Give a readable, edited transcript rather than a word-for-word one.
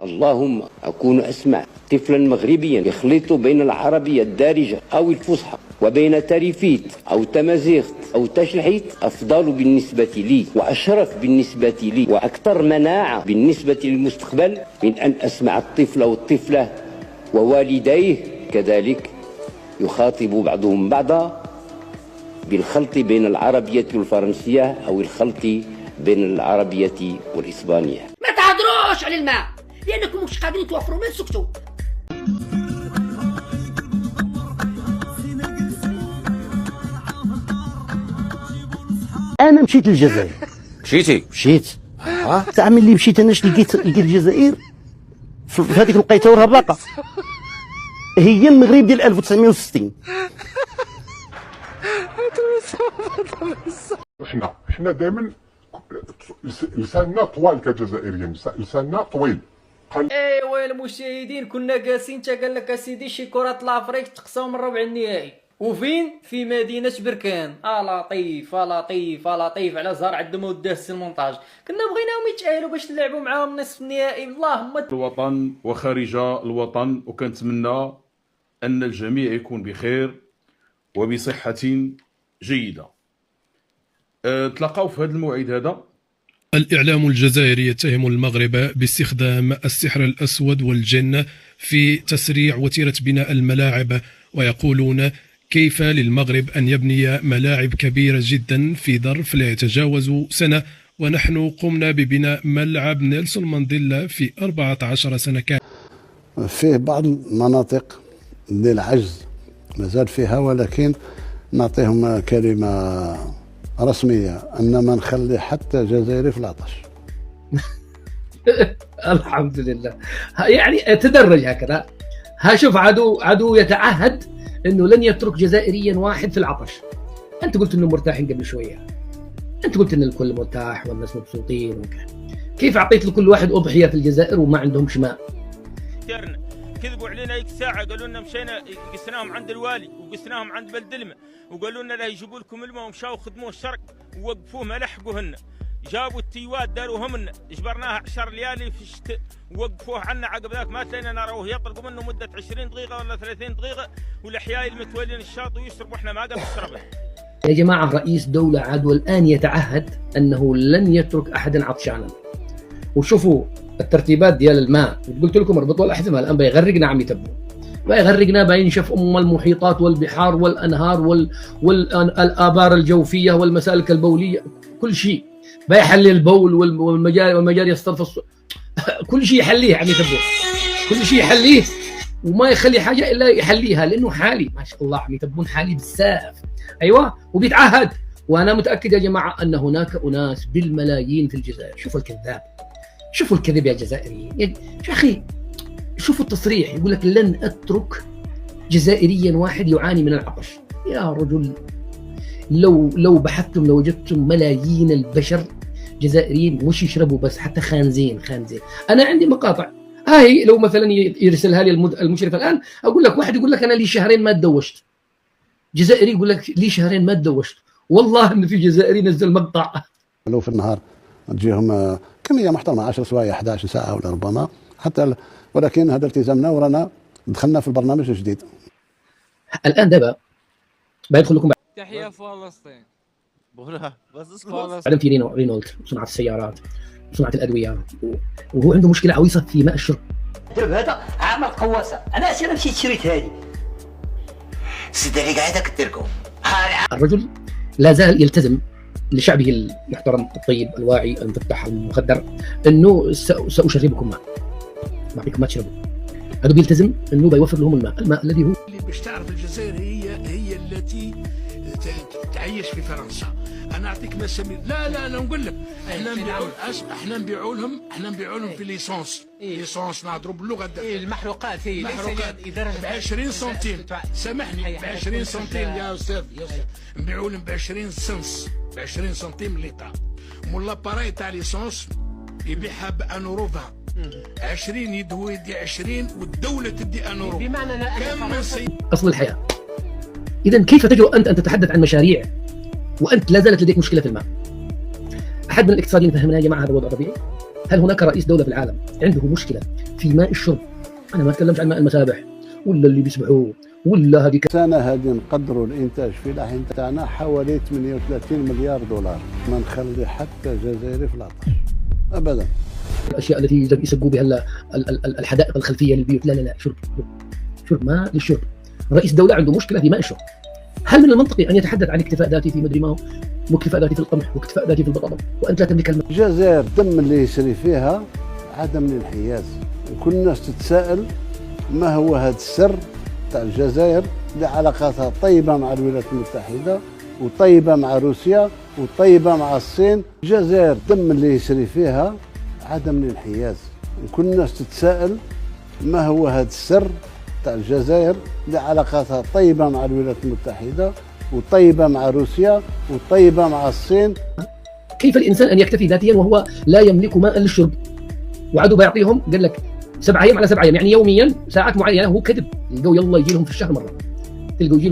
اللهم أكون أسمع طفلا مغربيا يخلط بين العربية الدارجة أو الفصحى وبين تريفيت أو تمازيغت أو تشلحيت أفضل بالنسبة لي وأشرف بالنسبة لي وأكثر مناعة بالنسبة للمستقبل من أن أسمع الطفل والطفلة ووالديه كذلك يخاطب بعضهم بعضا بالخلط بين العربية والفرنسية أو الخلط بين العربية والإسبانية. ما تهضروش على الماء لأنكم مش قادرين توفروا، ما تسكتوا. أنا مشيت للجزائر. مشيت. تعرف ملي مشيت أنا لقيت الجزائر في هذيك لقيتها وراها باقة. هي المغرب ديال 1960. احنا دائما لساننا طوال كجزائريين، لساننا طويل. ايوا المشاهدين، كنا جالسين تا قال لك اسيدي شي كرة لافريك تقساو من ربع النهائي، وفين؟ في مدينة بركان. لطيف لطيف لطيف على زهر عندهم وداه السي المونتاج. كنا بغيناهم يتأهلوا باش نلعبوا معاهم نصف النهائي. اللهم الوطن وخارج الوطن، وكنتمنى ان الجميع يكون بخير وبصحة جيدة. تلقاو في هذا الموعد هذا. الإعلام الجزائري يتهم المغرب باستخدام السحر الأسود والجن في تسريع وتيرة بناء الملاعب، ويقولون كيف للمغرب أن يبني ملاعب كبيرة جدا في ظرف لا يتجاوز سنة، ونحن قمنا ببناء ملعب نيلسون مانديلا في 14 سنة كاملة. فيه بعض المناطق للعجز مازال فيها، ولكن نعطيهم كلمة رسمية أن ما نخلي حتى جزائري في العطش. الحمد لله. يعني تدرج هكذا. شوف، عدو يتعهد أنه لن يترك جزائريا واحد في العطش. أنت قلت أنه مرتاحين قبل شوية، أنت قلت أن الكل مرتاح والناس مبسوطين وكذا. كيف أعطيت لكل واحد أضحية في الجزائر وما عندهمش ماء؟ كذبوا علينا هيك ساعة، قالوا لنا مشينا قسناهم عند الوالي وقسناهم عند بلد الماء، وقالوا لنا لا يجيبوا لكم الماء، ومشاو خدموه الشرق ووقفوه ما لحقوهن. جابوا التيوات داروهن، جبرناها 10 ليالي في الشتاء ووقفوه عنا. عقب ذاك ما تلاقينا نروه يطلقوا منه مدة 20 دقيقة ولا 30 دقيقة، والأحياء المتولين الشاطئ ويشربوا، احنا ما قدر نشربه. يا جماعة، رئيس دولة عدو الآن يتعهد أنه لن يترك أحدا عطشانا. وشوفوا الترتيبات ديال الماء، قلت لكم اربطوا الاحزمه. الان بيغرقنا عم يتبوا، بيغرقنا، بينشف المحيطات والبحار والانهار والابار الجوفيه والمسالك البوليه، كل شيء بيحلل البول والمجاري الصرف كل شيء يحليه عم يتبوا، كل شيء يحليه وما يخلي حاجه الا يحليها، لانه حالي ما شاء الله عم يتبون حالي بزاف. ايوه، وبيتعهد. وانا متاكد يا جماعه ان هناك اناس بالملايين في الجزائر. شوفوا الكذاب، شوفوا الكذب يا جزائريين. يا أخي شوفوا التصريح، يقول لك لن أترك جزائريا واحد يعاني من العطش. يا رجل، لو بحثتم لوجدتم ملايين البشر جزائريين مش يشربوا بس، حتى خانزين. أنا عندي مقاطع هاي، لو مثلا يرسلها لي المشرف الآن، أقول لك واحد يقول لك أنا لي شهرين ما تدوشت، جزائري يقول لك لي شهرين ما تدوشت. والله إن في جزائري نزل مقطع لو في النهار تجيهم كمية محترمة 10 سوايع 11 ساعة ولا ربما حتى ولكن هذا التزامنا ورانا دخلنا في البرنامج الجديد. الآن دابا بيدخل لكم تحية فلسطين. بعدين في رينولد صناعة السيارات وصناعة الأدوية، وهو عنده مشكلة عويصة في ماء الشرب. هذا عمل قواسة. أنا أسير مشيت شريت هذه سيدي اللي قاعدة كتركو. الرجل لا زال يلتزم لشعبه المحترم الطيب الواعي المفتح المخدر انه ساشربكم ماء، بعطيكم ما تشربوا. هذا بيلتزم انه بيوفر لهم الماء الذي هو. اللي باش تعرف الجزائر هي التي تعيش في فرنسا. انا اعطيك مثال. لا انا نقول لك، احنا نبيعوا لهم في ليسونس. ليسونس نهضروا باللغه المحروقات. ب 20 سنتيم. سامحني، ب 20 سنتيم يا استاذ. نبيعوا لهم ب 20 سنس، ب 20 سنتيم لتر. مولا باري تاع ليسونس يبيعها بان اورو 20 يدوي يدي 20 والدوله تدي ان اورو. بمعنى اصل الحياه. اذا كيف تجرؤ انت ان تتحدث عن مشاريع وانت لا زالت لديك مشكله في الماء؟ احد من الاقتصاديين فهمنا يا جماعه هذا الوضع طبيعي؟ هل هناك رئيس دولة في العالم عنده مشكلة في ماء الشرب؟ أنا ما أتكلمش عن ماء المسابح ولا اللي بيسبحوا ولا هذيك السنة هذه نقدروا الإنتاج الفلاحي تاعنا حوالي 38 مليار دولار، ما نخلي حتى جزائري في العطش أبدا. الأشياء التي يسقوا بها الحدائق الخلفية للبيوت، لا لا لا، شرب ماء للشرب. رئيس دولة عنده مشكلة في ماء الشرب. هل من المنطقي أن يتحدث عن اكتفاء ذاتي في مدري ما هو، واكتفاء ذاتي في القمح، واكتفاء ذاتي في البطاطا، وأنت لا تملك الماء؟ الجزائر دم اللي يسري فيها عدم الانحياز، وكل الناس تتساءل ما هو هذا السر تاع الجزائر اللي علاقاتها طيبة مع الولايات المتحدة وطيبة مع روسيا وطيبة مع الصين. الجزائر دم اللي يسري فيها عدم الانحياز، وكل الناس تتساءل ما هو هذا السر تاع الجزائر اللي علاقاتها طيبة مع الولايات المتحدة وطيبة مع روسيا وطيبة مع الصين. كيف الإنسان أن يكتفي ذاتيا وهو لا يملك ماء للشرب؟ وعدوا بيعطيهم قال لك 7 أيام على 7 أيام، يعني يوميا ساعات معينة. هو كذب. يلقوا يلا يجي لهم في الشهر مرة، تلقوا يجي